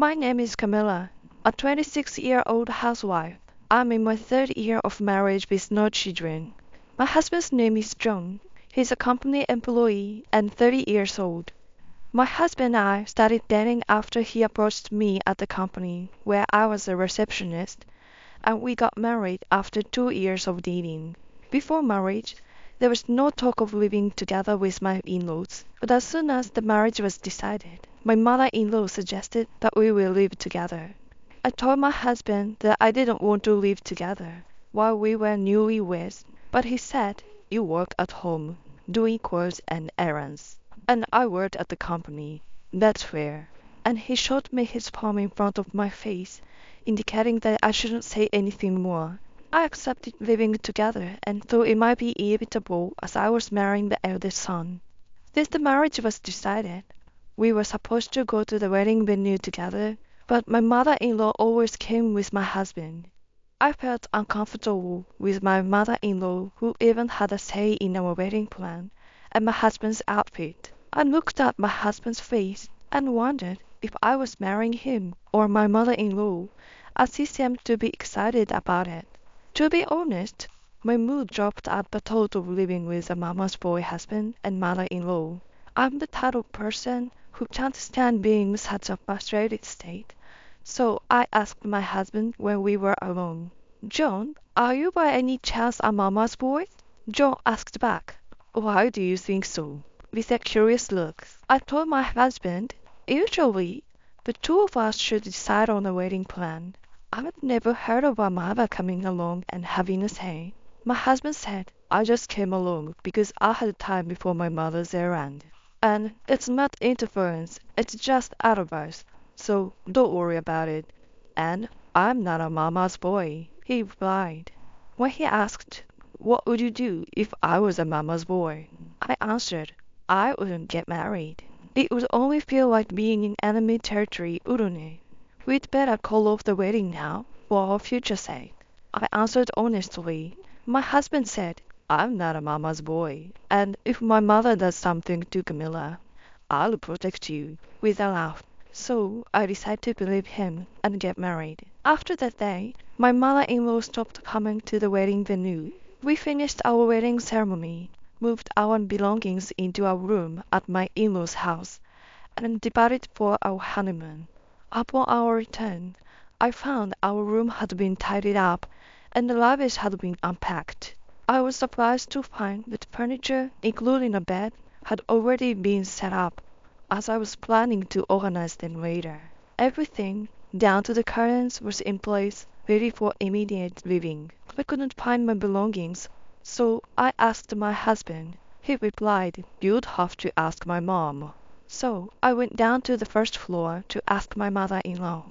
My name is Camilla, a 26-year-old housewife. I'm in my third year of marriage with no children. My husband's name is John. He's a company employee and 30 years old. My husband and I started dating after he approached me at the company where I was a receptionist, and we got married after 2 years of dating. Before marriage, there was no talk of living together with my in-laws, but as soon as the marriage was decided, my mother-in-law suggested that we will live together. I told my husband that I didn't want to live together while we were newlyweds, but he said, "You work at home, doing chores and errands, and I work at the company. That's fair." And he showed me his palm in front of my face, indicating that I shouldn't say anything more. I accepted living together and thought it might be inevitable as I was marrying the eldest son. Since the marriage was decided, we were supposed to go to the wedding venue together, but my mother-in-law always came with my husband. I felt uncomfortable with my mother-in-law, who even had a say in our wedding plan and my husband's outfit. I looked at my husband's face and wondered if I was marrying him or my mother-in-law, as he seemed to be excited about it. To be honest, my mood dropped at the thought of living with a mama's boy husband and mother-in-law. I'm the type of person who can't stand being in such a frustrated state, so I asked my husband when we were alone, "John, are you by any chance a mama's boy?" John asked back, "Why do you think so?" with a curious look. I told my husband, "Usually, the two of us should decide on a wedding plan. I've never heard of a mother coming along and having a say." My husband said, "I just came along because I had time before my mother's errand. And it's not interference, it's just advice, so don't worry about it. And I'm not a mama's boy," he replied. When he asked, "What would you do if I was a mama's boy?" I answered, "I wouldn't get married. It would only feel like being in enemy territory, wouldn't it? We'd better call off the wedding now, for our future's sake." I answered honestly. My husband said, "I'm not a mama's boy, and if my mother does something to Camilla, I'll protect you," with a laugh. So I decided to believe him and get married. After that day, my mother-in-law stopped coming to the wedding venue. We finished our wedding ceremony, moved our belongings into our room at my in-laws' house, and departed for our honeymoon. Upon our return, I found our room had been tidied up and the luggage had been unpacked. I was surprised to find that furniture, including a bed, had already been set up, as I was planning to organize them later. Everything, down to the curtains, was in place, ready for immediate living. I couldn't find my belongings, so I asked my husband. He replied, "You'd have to ask my mom." So I went down to the first floor to ask my mother-in-law.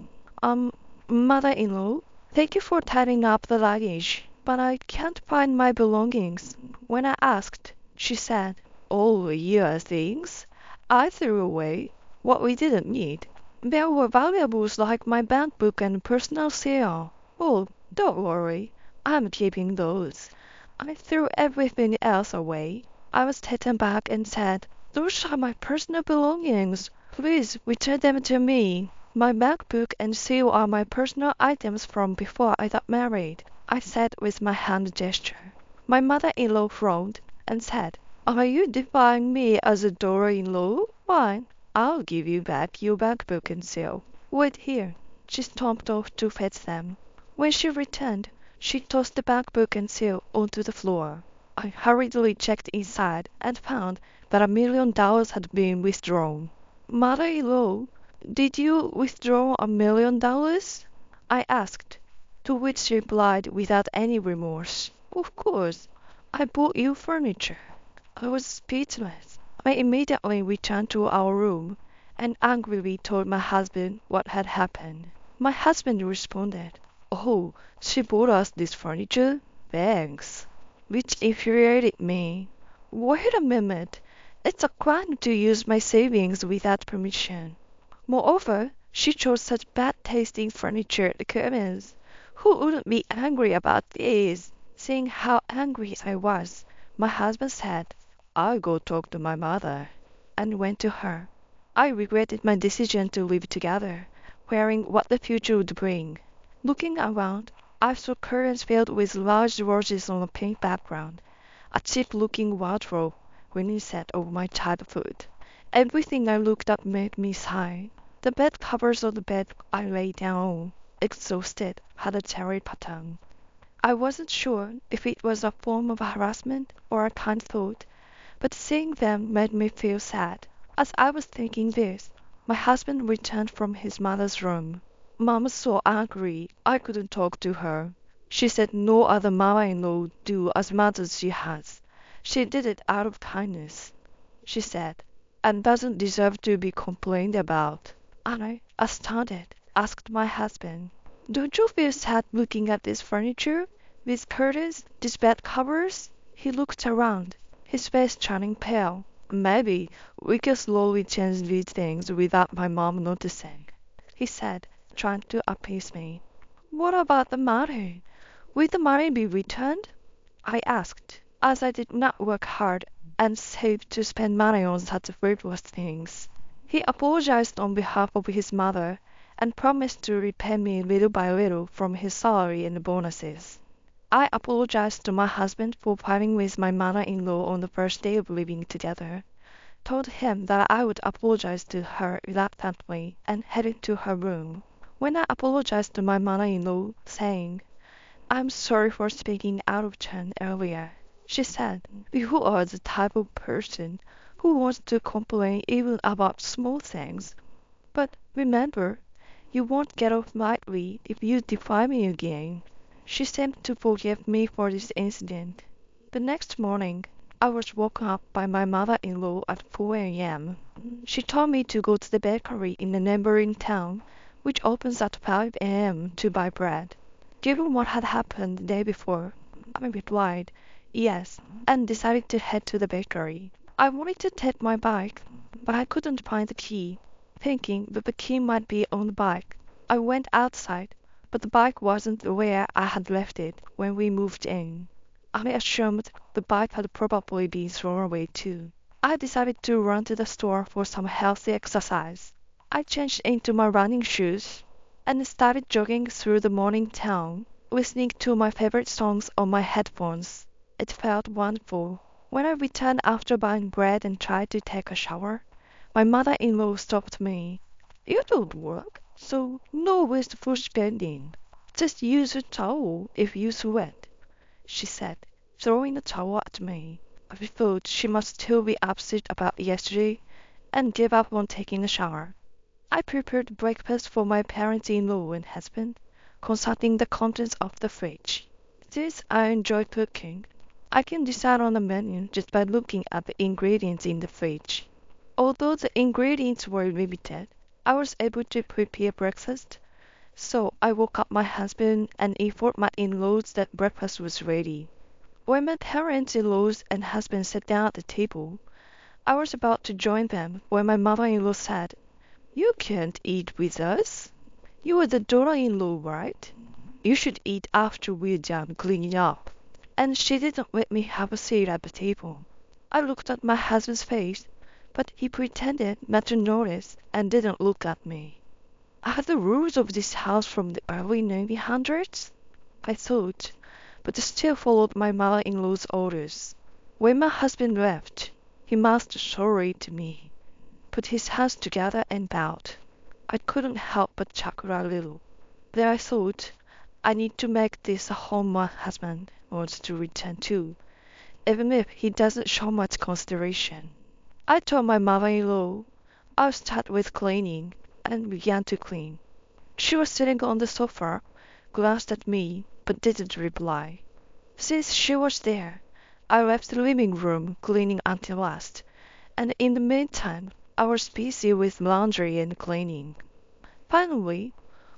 Mother-in-law, thank you for tidying up the luggage, but I can't find my belongings." When I asked, she said, "Oh, your things? I threw away what we didn't need. There were valuables like my bank book and personal seal. Oh, don't worry, I'm keeping those." I threw everything else away. I was taken back and said, "Those are my personal belongings. Please return them to me. My bank book and seal are my personal items from before I got married," I said with my hand gesture. My mother-in-law frowned and said, "Are you defying me as a daughter-in-law? Fine, I'll give you back your bank book and seal. Wait here." She stomped off to fetch them. When she returned, she tossed the bank book and seal onto the floor. I hurriedly checked inside and found that $1 million had been withdrawn. "Mother-in-law, did you withdraw $1 million?" I asked, to which she replied without any remorse, "Of course, I bought you furniture." I was speechless. I immediately returned to our room and angrily told my husband what had happened. My husband responded, "Oh, she bought us this furniture? Thanks," which infuriated me. Wait a minute. It's a crime to use my savings without permission. Moreover, she chose such bad-tasting furniture at the Kermans. Who wouldn't be angry about this? Seeing how angry I was, my husband said, "I'll go talk to my mother," and went to her. I regretted my decision to live together, querying what the future would bring. Looking around, I saw curtains filled with large roses on a pink background, a cheap-looking wardrobe reminiscent of my childhood. Everything I looked at made me sigh. The bed covers of the bed I lay down on, exhausted, had a cherry pattern. I wasn't sure if it was a form of harassment or a kind thought, but seeing them made me feel sad. As I was thinking this, my husband returned from his mother's room. Mom was so angry I couldn't talk to her. She said no other mother-in-law would do as much as she has. She did it out of kindness, she said, and doesn't deserve to be complained about. I, astounded, asked my husband, "Don't you feel sad looking at this furniture? These curtains, these bed covers?" He looked around, his face turning pale. "Maybe we can slowly change these things without my mom noticing," he said, trying to appease me. "What about the money? Will the money be returned?" I asked, as I did not work hard and save to spend money on such frivolous things. He apologized on behalf of his mother and promised to repay me little by little from his salary and bonuses. I apologized to my husband for fighting with my mother-in-law on the first day of living together, told him that I would apologize to her reluctantly, and headed to her room. When I apologized to my mother-in-law, saying, "I'm sorry for speaking out of turn earlier," she said, "You are the type of person who wants to complain even about small things. But remember, you won't get off lightly if you defy me again." She seemed to forgive me for this incident. The next morning, I was woken up by my mother-in-law at 4 a.m. She told me to go to the bakery in the neighboring town, which opens at 5 a.m., to buy bread. Given what had happened the day before, I replied yes, and decided to head to the bakery. I wanted to take my bike, but I couldn't find the key. Thinking that the key might be on the bike, I went outside, but the bike wasn't where I had left it when we moved in. I assumed the bike had probably been thrown away too. I decided to run to the store for some healthy exercise. I changed into my running shoes and started jogging through the morning town, listening to my favorite songs on my headphones. It felt wonderful. When I returned after buying bread and tried to take a shower, my mother-in-law stopped me. "You don't work, so no wasteful spending. Just use a towel if you sweat," she said, throwing the towel at me. I thought she must still be upset about yesterday and gave up on taking a shower. I prepared breakfast for my parents-in-law and husband, consulting the contents of the fridge. Since I enjoy cooking, I can decide on the menu just by looking at the ingredients in the fridge. Although the ingredients were limited, I was able to prepare breakfast, so I woke up my husband and informed my in-laws that breakfast was ready. When my parents-in-laws and husband sat down at the table, I was about to join them when my mother-in-law said, "You can't eat with us. You are the daughter-in-law, right? You should eat after we're done cleaning up." And she didn't let me have a seat at the table. I looked at my husband's face, but he pretended not to notice and didn't look at me. Are the rules of this house from the early 1900s? I thought, but still followed my mother-in-law's orders. When my husband left, he mouthed sorry to me, put his hands together and bowed. I couldn't help but chuckle a little. Then I thought, I need to make this a home my husband wants to return to, even if he doesn't show much consideration. I told my mother-in-law I'll start with cleaning, and began to clean. She was sitting on the sofa, glanced at me, but didn't reply. Since she was there, I left the living room cleaning until last, and in the meantime I was busy with laundry and cleaning. Finally,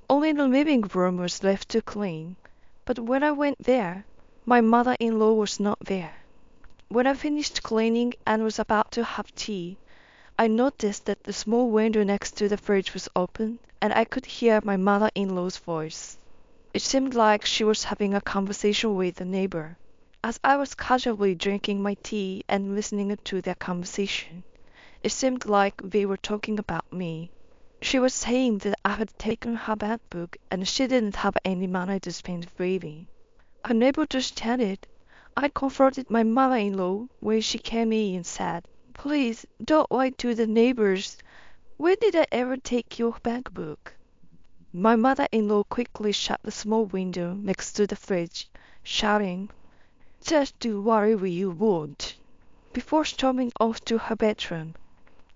only the living room was left to clean, but when I went there, my mother-in-law was not there. When I finished cleaning and was about to have tea, I noticed that the small window next to the fridge was open, and I could hear my mother-in-law's voice. It seemed like she was having a conversation with a neighbor. As I was casually drinking my tea and listening to their conversation, it seemed like they were talking about me. She was saying that I had taken her bank book and she didn't have any money to spend freely. Unable to stand it, I confronted my mother-in-law when she came in and said, "Please don't lie to the neighbors. When did I ever take your bank book?" My mother-in-law quickly shut the small window next to the fridge, shouting, "Just do whatever you want," before storming off to her bedroom.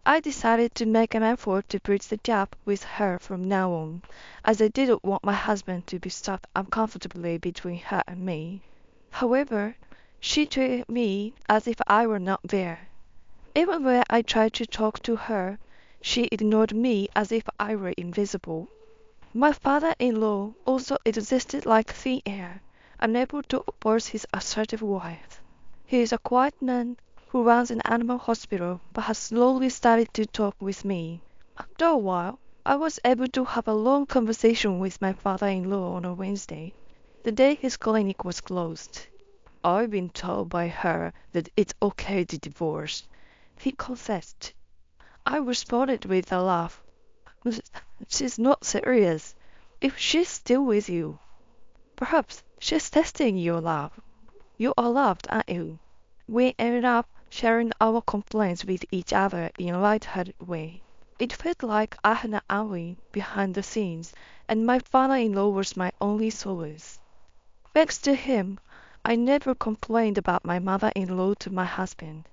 I decided to make an effort to bridge the gap with her from now on, as I didn't want my husband to be stuck uncomfortably between her and me. However, she treated me as if I were not there. Even when I tried to talk to her, she ignored me as if I were invisible. My father-in-law also existed like thin air, unable to oppose his assertive wife. He is a quiet man who runs an animal hospital but has slowly started to talk with me. After a while, I was able to have a long conversation with my father-in-law on a Wednesday, the day his clinic was closed. "I've been told by her that it's okay to divorce," he confessed. I responded with a laugh. "She's not serious. If she's still with you, perhaps she's testing your love. You are loved, aren't you?" We ended up sharing our complaints with each other in a light-hearted way. It felt like I had an ally behind the scenes, and my father-in-law was my only solace. Thanks to him, I never complained about my mother-in-law to my husband.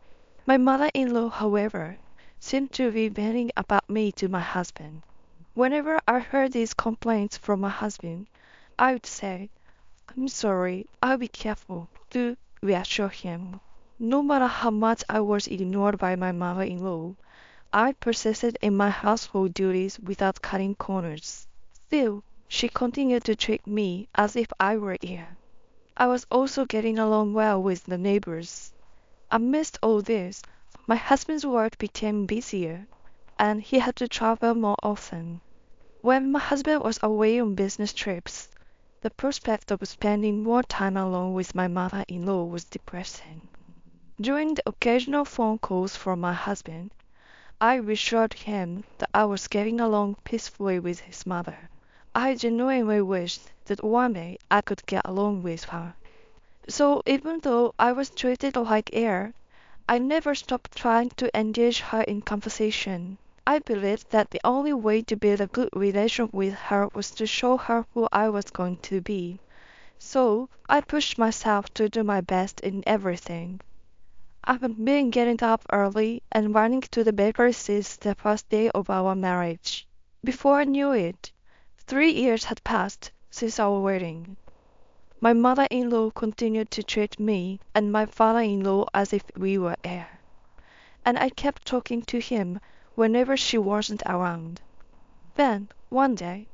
My mother-in-law, however, seemed to be venting about me to my husband. Whenever I heard these complaints from my husband, I would say, "I'm sorry, I'll be careful," to reassure him. No matter how much I was ignored by my mother-in-law, I persisted in my household duties without cutting corners. Still, she continued to treat me as if I were here. I was also getting along well with the neighbors. Amidst all this, my husband's work became busier, and he had to travel more often. When my husband was away on business trips, the prospect of spending more time alone with my mother-in-law was depressing. During the occasional phone calls from my husband, I reassured him that I was getting along peacefully with his mother. I genuinely wished that one day I could get along with her. So even though I was treated like air, I never stopped trying to engage her in conversation. I believed that the only way to build a good relation with her was to show her who I was going to be. So I pushed myself to do my best in everything. I've been getting up early and running to the bakery since the first day of our marriage. Before I knew it, 3 years had passed since our wedding. My mother-in-law continued to treat me and my father-in-law as if we were air, and I kept talking to him whenever she wasn't around. Then, one day,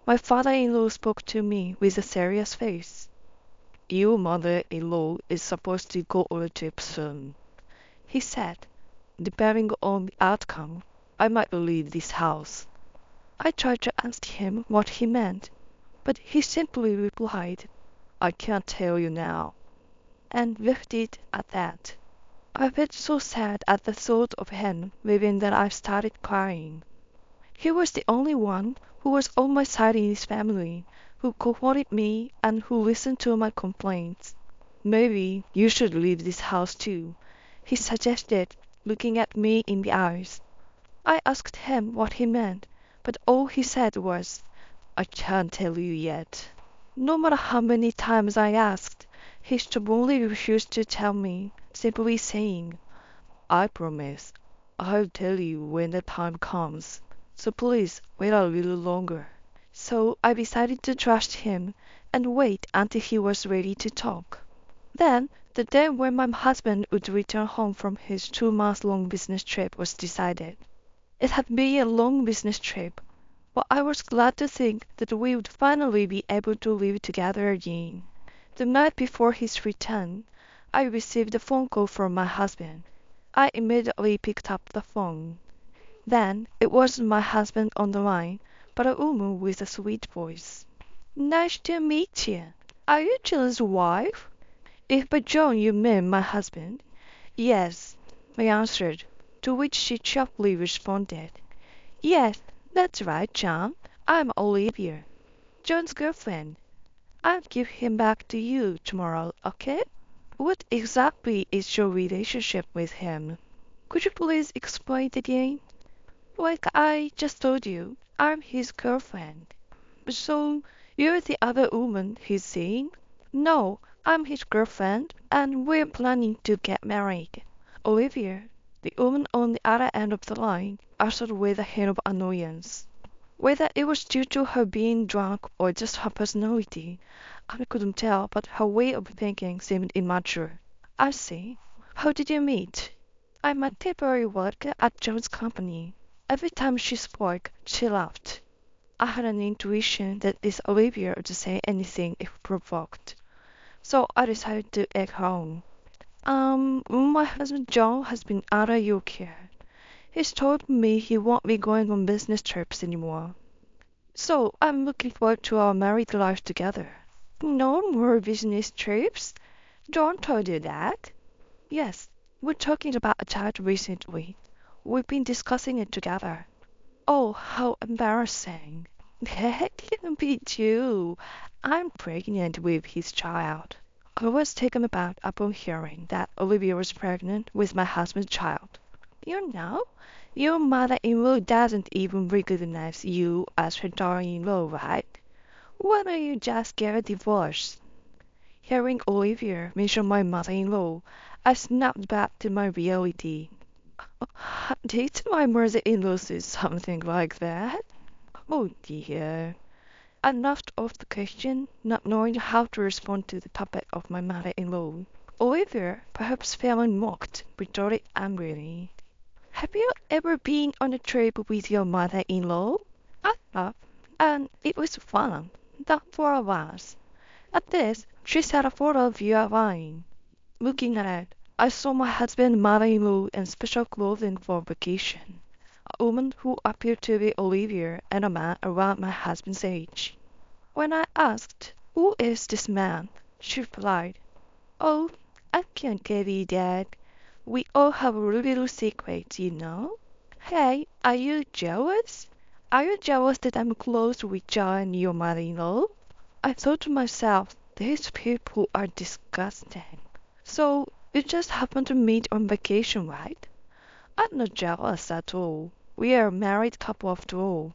my father-in-law spoke to me with a serious face. "Your mother-in-law is supposed to go on a trip soon," he said. "Depending on the outcome, I might leave this house." I tried to ask him what he meant, but he simply replied, "I can't tell you now," and left it at that. I felt so sad at the thought of him leaving that I started crying. He was the only one who was on my side in his family, who comforted me and who listened to my complaints. "Maybe you should leave this house too," he suggested, looking at me in the eyes. I asked him what he meant, but all he said was, "I can't tell you yet." No matter how many times I asked, he stubbornly refused to tell me, simply saying, "I promise I'll tell you when the time comes, so please wait a little longer." So I decided to trust him and wait until he was ready to talk. Then, the day when my husband would return home from his 2-month-long business trip was decided. It had been a long business trip, but I was glad to think that we would finally be able to live together again. The night before his return, I received a phone call from my husband. I immediately picked up the phone. Then it wasn't my husband on the line, but a woman with a sweet voice. "Nice to meet you. Are you John's wife?" If by John you mean my husband, "Yes," I answered, to which she sharply responded, "Yes, That's right, John. I'm Olivia, John's girlfriend. I'll give him back to you tomorrow, okay? What exactly is your relationship with him? Could you please explain it again? Like I just told you, I'm his girlfriend. So, you're the other woman he's seeing? No, I'm his girlfriend, and we're planning to get married. Olivia, the woman on the other end of the line, answered with a hint of annoyance. Whether it was due to her being drunk or just her personality, I couldn't tell, but her way of thinking seemed immature. I see. How did you meet? I'm a temporary worker at Joan's company. Every time she spoke, she laughed. I had an intuition that this Olivia would say anything if provoked, so I decided to egg her on. My husband John has been out of your care. He's told me he won't be going on business trips anymore. So I'm looking forward to our married life together. No more business trips? John told you that? Yes, we're talking about a child recently. We've been discussing it together. Oh, how embarrassing. That can be true. I'm pregnant with his child. I was taken aback upon hearing that Olivia was pregnant with my husband's child. You know, your mother-in-law doesn't even recognize you as her daughter-in-law, right? Why don't you just get a divorce? Hearing Olivia mention my mother-in-law, I snapped back to my reality. Did my mother-in-law say something like that? Oh dear. I laughed off the question, not knowing how to respond to the topic of my mother-in-law. Olivia, perhaps feeling mocked, retorted angrily. Have you ever been on a trip with your mother-in-law? I have, and it was fun. Not for a while. At this, she set a photo of you online. Looking at it, I saw my husband and mother-in-law in special clothing for vacation. A woman who appeared to be Olivia and a man around my husband's age. When I asked, "Who is this man?" she replied, "Oh, I can't tell you that. We all have little secrets, you know." Hey, are you jealous? Are you jealous that I'm close with John, your mother-in-law? I thought to myself, these people are disgusting. So, you just happened to meet on vacation, right? I'm not jealous at all. We are a married couple after all.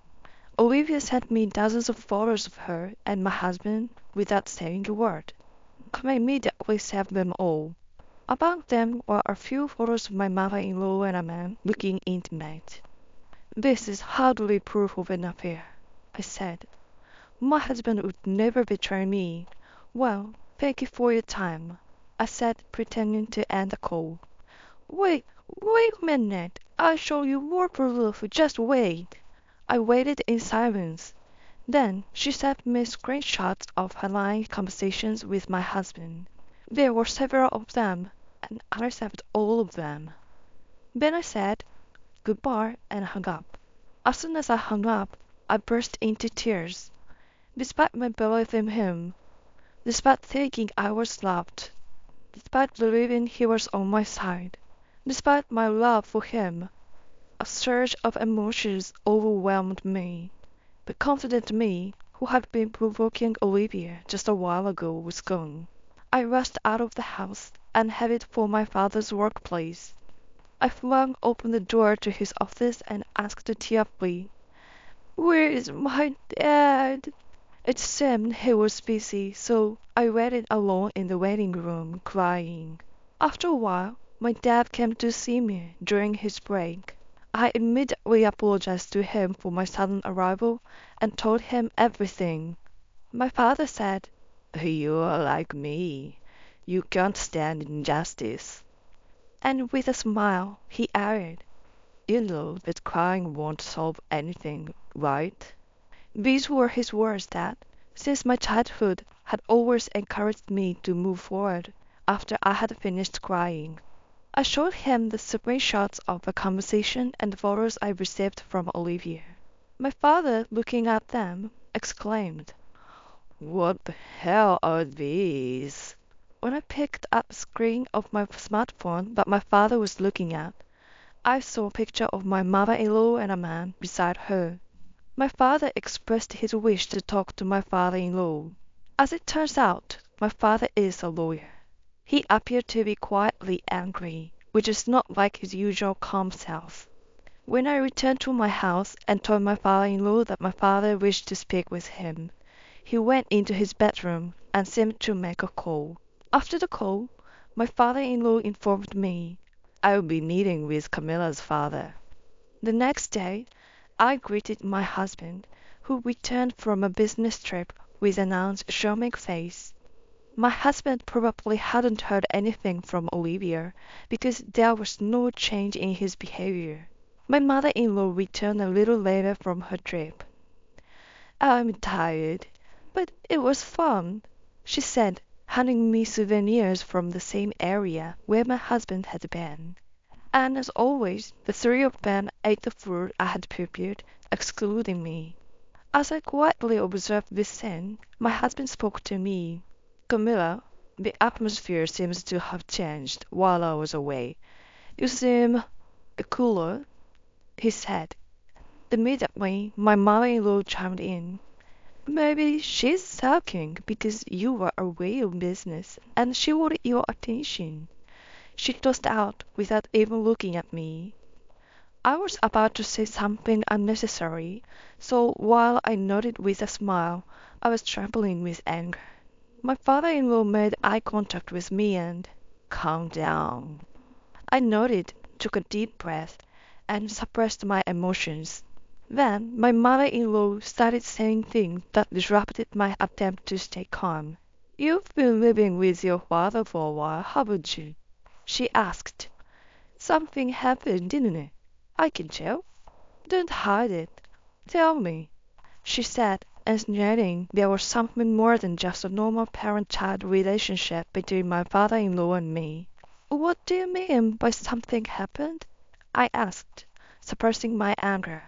Olivia sent me dozens of photos of her and my husband without saying a word. I immediately saved them all. Among them were a few photos of my mother-in-law and a man looking intimate. This is hardly proof of an affair, I said. My husband would never betray me. Well, thank you for your time, I said, pretending to end the call. Wait a minute. I'll show you more proof. Just wait. I waited in silence. Then she sent me screenshots of her line conversations with my husband. There were several of them, and I saved all of them. Then I said goodbye and hung up. As soon as I hung up, I burst into tears. Despite my belief in him, despite thinking I was loved, despite believing he was on my side, despite my love for him, a surge of emotions overwhelmed me. The confident me, who had been provoking Olivia just a while ago, was gone. I rushed out of the house and headed for my father's workplace. I flung open the door to his office and asked tearfully, "Where is my dad?" It seemed he was busy, so I waited alone in the waiting room, crying. After a while, my dad came to see me during his break. I immediately apologized to him for my sudden arrival and told him everything. My father said, "You are like me. You can't stand injustice." And with a smile, he added, "You know that crying won't solve anything, right?" These were his words that, since my childhood, had always encouraged me to move forward after I had finished crying. I showed him the screenshots of the conversation and the photos I received from Olivia. My father, looking at them, exclaimed, "What the hell are these?" When I picked up the screen of my smartphone that my father was looking at, I saw a picture of my mother-in-law and a man beside her. My father expressed his wish to talk to my father-in-law. As it turns out, my father is a lawyer. He appeared to be quietly angry, which is not like his usual calm self. When I returned to my house and told my father-in-law that my father wished to speak with him, he went into his bedroom and seemed to make a call. After the call, my father-in-law informed me I would be meeting with Camilla's father. The next day, I greeted my husband, who returned from a business trip with an aunt's charming face. My husband probably hadn't heard anything from Olivia because there was no change in his behavior. My mother-in-law returned a little later from her trip. "I'm tired, but it was fun," she said, handing me souvenirs from the same area where my husband had been. And as always, the three of them ate the food I had prepared, excluding me. As I quietly observed this scene, my husband spoke to me. "Camilla, the atmosphere seems to have changed while I was away. You seem cooler," he said. Immediately, my mother-in-law chimed in. "Maybe she's sulking because you were away on business and she wanted your attention," she tossed out without even looking at me. I was about to say something unnecessary, so while I nodded with a smile, I was trembling with anger. My father-in-law made eye contact with me and "Calm down." I nodded, took a deep breath, and suppressed my emotions. Then my mother-in-law started saying things that disrupted my attempt to stay calm. "You've been living with your father for a while, haven't you?" she asked. "Something happened, didn't it? I can tell. Don't hide it. Tell me," she said, insinuating there was something more than just a normal parent-child relationship between my father-in-law and me. "What do you mean by something happened?" I asked, suppressing my anger.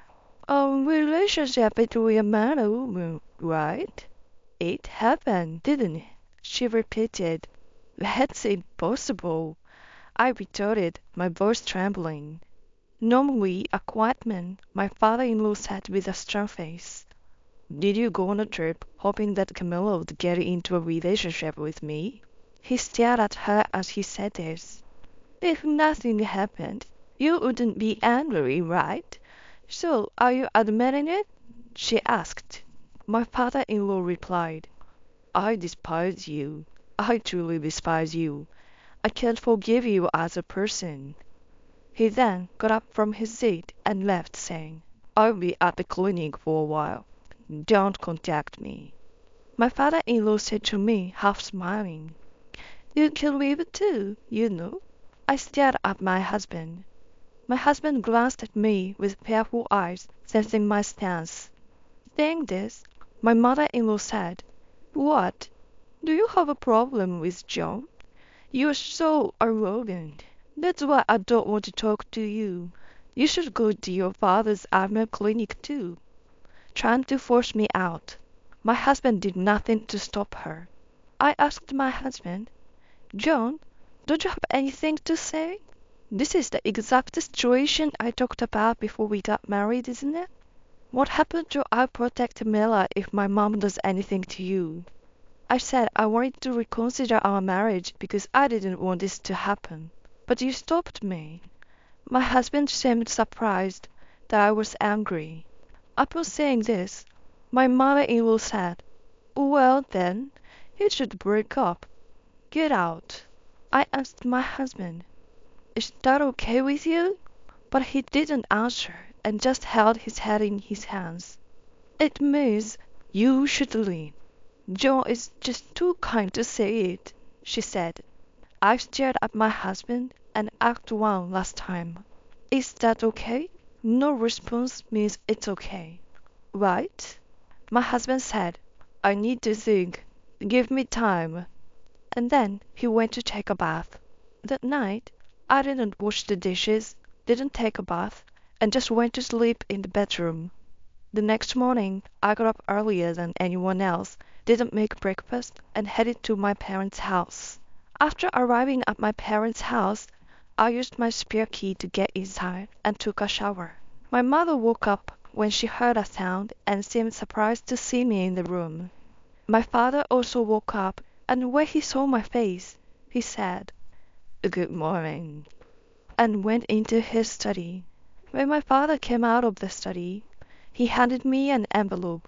"A relationship between a man and a woman, right?" "It happened, didn't it?" she repeated. "That's impossible," I retorted, my voice trembling. Normally a quiet man, my father-in-law said with a stern face. "Did you go on a trip hoping that Camilla would get into a relationship with me?" He stared at her as he said this. "If nothing happened, you wouldn't be angry, right? So are you admitting it?" she asked. My father-in-law replied, "I despise you. I truly despise you. I can't forgive you as a person." He then got up from his seat and left, saying, "I'll be at the clinic for a while. Don't contact me." My father-in-law said to me, half smiling, "You can leave too, you know." I stared at my husband. My husband glanced at me with fearful eyes, sensing my stance. Saying this, my mother-in-law said, "What? Do you have a problem with John? You're so arrogant. That's why I don't want to talk to you. You should go to your father's army clinic too," trying to force me out. My husband did nothing to stop her. I asked my husband, "John, don't you have anything to say? This is the exact situation I talked about before we got married, isn't it? What happened to I'll protect Mela if my mom does anything to you?" I said I wanted to reconsider our marriage because I didn't want this to happen. But you stopped me. My husband seemed surprised that I was angry. Upon saying this, my mother-in-law said, "Well then, you should break up. Get out." I asked my husband, "Is that okay with you?" But he didn't answer and just held his head in his hands. "It means you should leave. John is just too kind to say it," she said. I stared at my husband and asked one last time, "Is that okay?" No response means it's okay, right? My husband said, "I need to think. Give me time." And then he went to take a bath. That night, I didn't wash the dishes, didn't take a bath, and just went to sleep in the bedroom. The next morning, I got up earlier than anyone else, didn't make breakfast, and headed to my parents' house. After arriving at my parents' house, I used my spare key to get inside and took a shower. My mother woke up when she heard a sound and seemed surprised to see me in the room. My father also woke up, and when he saw my face, he said, "Good morning," and went into his study. When my father came out of the study, he handed me an envelope.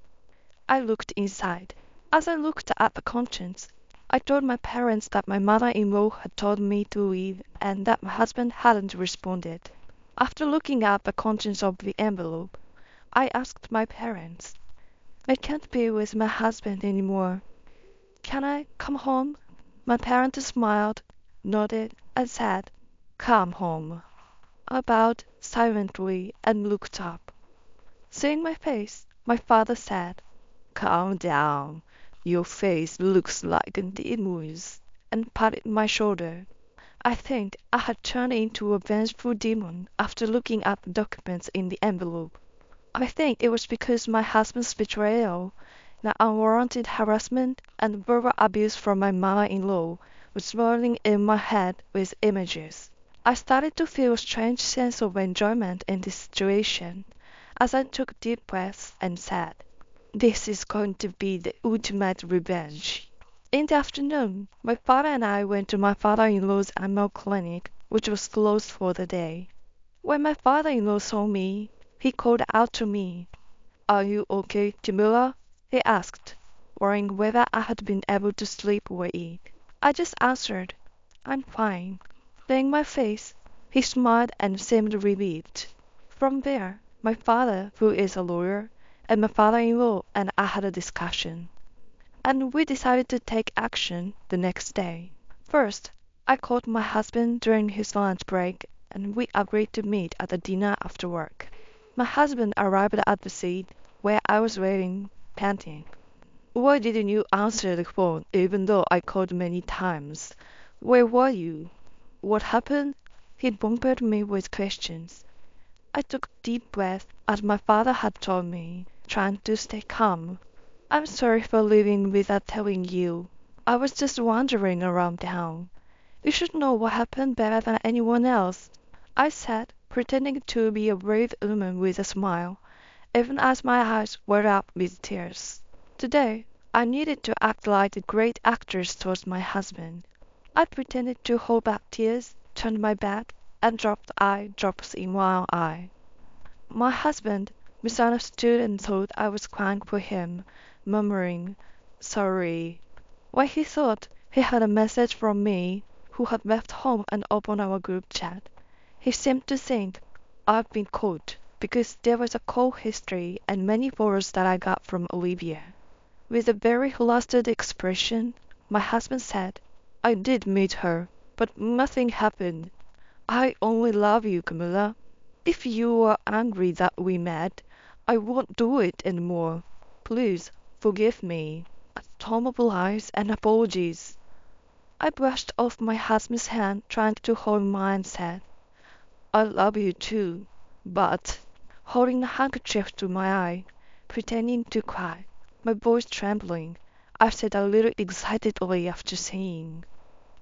I looked inside. As I looked at the contents, I told my parents that my mother-in-law had told me to leave and that my husband hadn't responded. After looking at the contents of the envelope, I asked my parents, "I can't be with my husband anymore. Can I come home?" My parents smiled, nodded, and said, "Come home." I bowed silently and looked up. Seeing my face, my father said, "Calm down. Your face looks like a demon's," and patted my shoulder. I think I had turned into a vengeful demon after looking at the documents in the envelope. I think it was because my husband's betrayal, the unwarranted harassment, and verbal abuse from my mother-in-law was swirling in my head with images. I started to feel a strange sense of enjoyment in this situation as I took deep breaths and said, "This is going to be the ultimate revenge." In the afternoon, my father and I went to my father-in-law's animal clinic, which was closed for the day. When my father-in-law saw me, he called out to me, "Are you okay, Jamila?" he asked, worrying whether I had been able to sleep or eat. I just answered, "I'm fine." Seeing my face, he smiled and seemed relieved. From there, my father, who is a lawyer, and my father-in-law and I had a discussion, and we decided to take action the next day. First, I called my husband during his lunch break, and we agreed to meet at a dinner after work. My husband arrived at the seat where I was waiting, panting. "Why didn't you answer the phone even though I called many times? Where were you? What happened?" He bombarded me with questions. I took a deep breath as my father had told me, trying to stay calm. "I'm sorry for leaving without telling you. I was just wandering around town. You should know what happened better than anyone else," I said, pretending to be a brave woman with a smile, even as my eyes welled up with tears. Today, I needed to act like the great actress towards my husband. I pretended to hold back tears, turned my back, and dropped eye drops in one eye. My husband misunderstood and thought I was crying for him, murmuring, "Sorry," when he thought he had a message from me, who had left home and opened our group chat. He seemed to think I'd been caught, because there was a call history and many photos that I got from Olivia. With a very flustered expression, my husband said, "I did meet her, but nothing happened. I only love you, Camilla. If you are angry that we met, I won't do it anymore. Please forgive me." A storm of lies and apologies. I brushed off my husband's hand, trying to hold mine, and said, "I love you too, but," holding a handkerchief to my eye, pretending to cry, my voice trembling, I said a little excitedly after saying,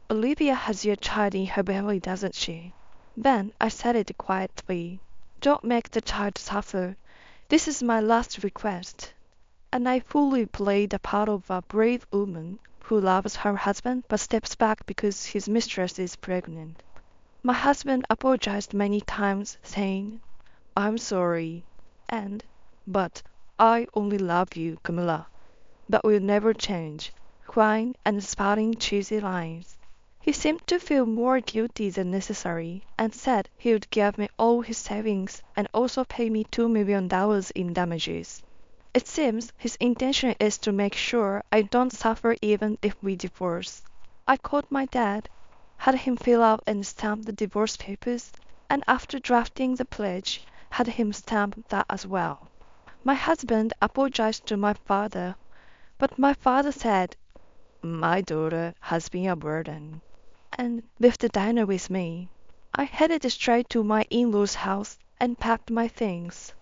"Olivia has your child in her belly, doesn't she?" Then I said it quietly, "Don't make the child suffer. This is my last request." And I fully played the part of a brave woman who loves her husband but steps back because his mistress is pregnant. My husband apologized many times, saying, "I'm sorry," and, "But I only love you, Camilla. That will never change," crying and spouting cheesy lines. He seemed to feel more guilty than necessary, and said he would give me all his savings and also pay me $2 million in damages. It seems his intention is to make sure I don't suffer even if we divorce. I called my dad, had him fill out and stamp the divorce papers, and after drafting the pledge, had him stamp that as well. My husband apologized to my father, but my father said, "My daughter has been a burden," and left the dinner with me. I headed straight to my in-laws' house and packed my things.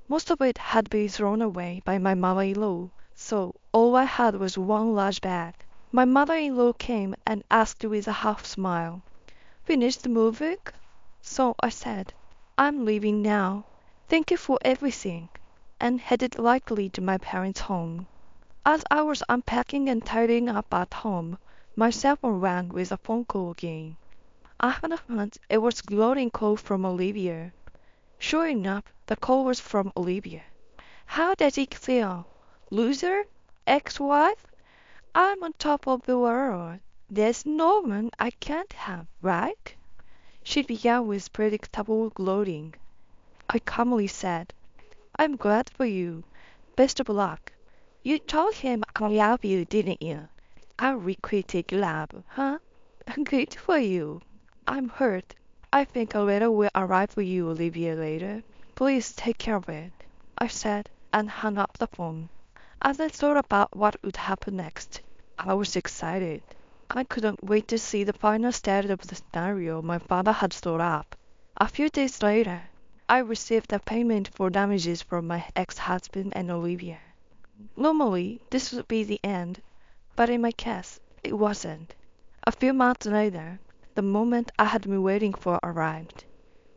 Most of it had been thrown away by my mother-in-law, so all I had was one large bag. My mother-in-law came and asked with a half smile, "Finished moving?" So I said, "I'm leaving now. Thank you for everything." and headed lightly to my parents' home. As I was unpacking and tidying up at home, my cell phone rang with a phone call again. I had a hunch it was a gloating call from Olivia. Sure enough, the call was from Olivia. How does it feel? Loser? Ex-wife? I'm on top of the world. There's no one I can't have, right? She began with predictable gloating. I calmly said, I'm glad for you. Best of luck. You told him I love you, didn't you? I requited love, huh? Good for you. I'm hurt. I think a letter will arrive for you, Olivia, later. Please take care of it, I said, and hung up the phone. As I thought about what would happen next, I was excited. I couldn't wait to see the final state of the scenario my father had thought up. A few days later, I received a payment for damages from my ex-husband and Olivia. Normally, this would be the end, but in my case, it wasn't. A few months later, the moment I had been waiting for arrived.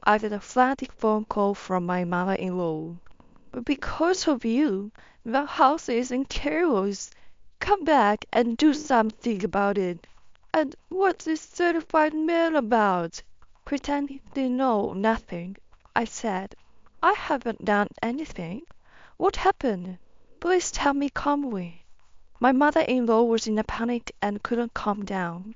I got a frantic phone call from my mother-in-law. Because of you, the house is in chaos. Come back and do something about it. And what's this certified mail about? Pretending to know nothing, I said, I haven't done anything. What happened? Please tell me calmly. My mother-in-law was in a panic and couldn't calm down.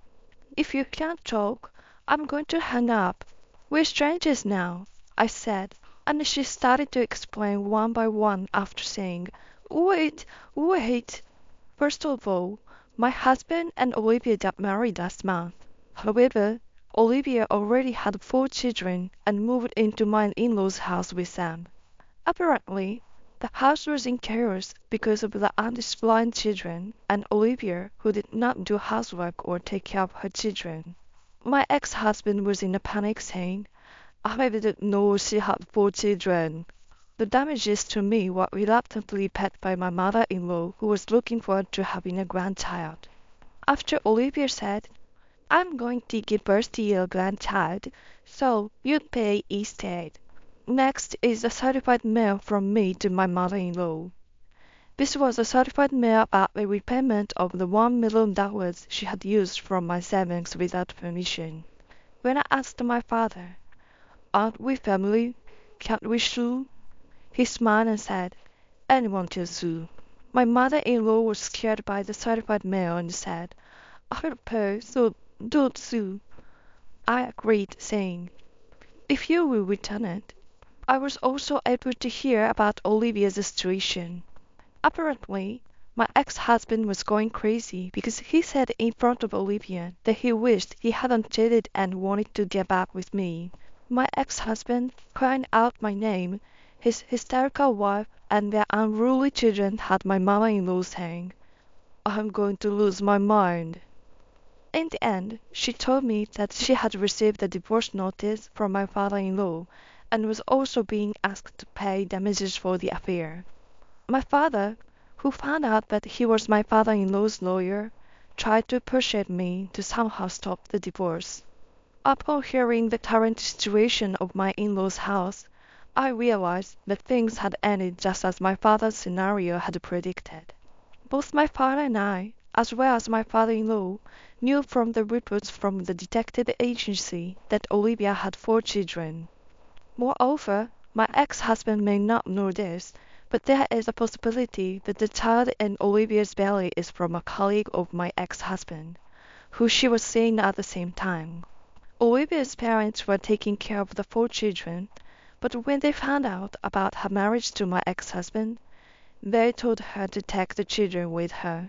If you can't talk, I'm going to hang up. We're strangers now, I said, and she started to explain one by one after saying, Wait, wait. First of all, my husband and Olivia got married last month. However, Olivia already had 4 children and moved into my in-laws' house with them. Apparently, the house was in chaos because of the undisciplined children and Olivia, who did not do housework or take care of her children. My ex-husband was in a panic saying, I didn't know she had 4 children. The damages to me were reluctantly paid by my mother-in-law, who was looking forward to having a grandchild. After Olivia said, I'm going to give birth to your grandchild, so you'd pay instead. Next is a certified mail from me to my mother-in-law. This was a certified mail about the repayment of the $1 million she had used from my savings without permission. When I asked my father, Aren't we family? Can't we sue? He smiled and said, Anyone can sue. My mother-in-law was scared by the certified mail and said, I'll pay, so don't sue. I agreed, saying, If you will return it. I was also able to hear about Olivia's situation. Apparently, my ex-husband was going crazy because he said in front of Olivia that he wished he hadn't cheated and wanted to get back with me. My ex-husband, crying out my name, his hysterical wife, and their unruly children had my mother-in-law saying, I'm going to lose my mind. In the end, she told me that she had received a divorce notice from my father-in-law and was also being asked to pay damages for the affair. My father, who found out that he was my father-in-law's lawyer, tried to persuade me to somehow stop the divorce. Upon hearing the current situation of my in-laws' house, I realized that things had ended just as my father's scenario had predicted. Both my father and I, as well as my father-in-law, knew from the reports from the detective agency that Olivia had 4 children. Moreover, my ex-husband may not know this, but there is a possibility that the child in Olivia's belly is from a colleague of my ex-husband, who she was seeing at the same time. Olivia's parents were taking care of the 4 children, but when they found out about her marriage to my ex-husband, they told her to take the children with her.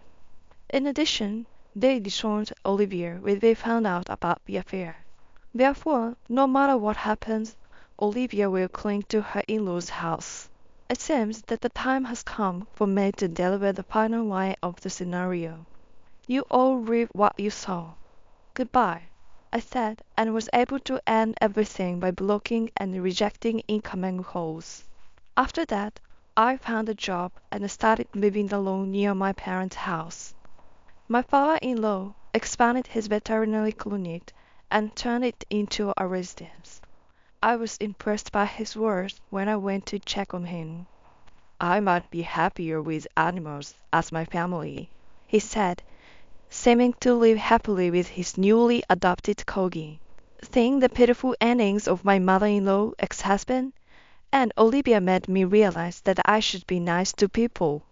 In addition, they disowned Olivia when they found out about the affair. Therefore, no matter what happens, Olivia will cling to her in-laws' house. It seems that the time has come for me to deliver the final line of the scenario. You all reap what you sow. Goodbye, I said, and was able to end everything by blocking and rejecting incoming calls. After that, I found a job and started living alone near my parents' house. My father-in-law expanded his veterinary clinic and turned it into a residence. I was impressed by his work when I went to check on him. I might be happier with animals as my family," he said, seeming to live happily with his newly adopted corgi. Seeing the pitiful endings of my mother-in-law, ex-husband, and Olivia made me realize that I should be nice to people.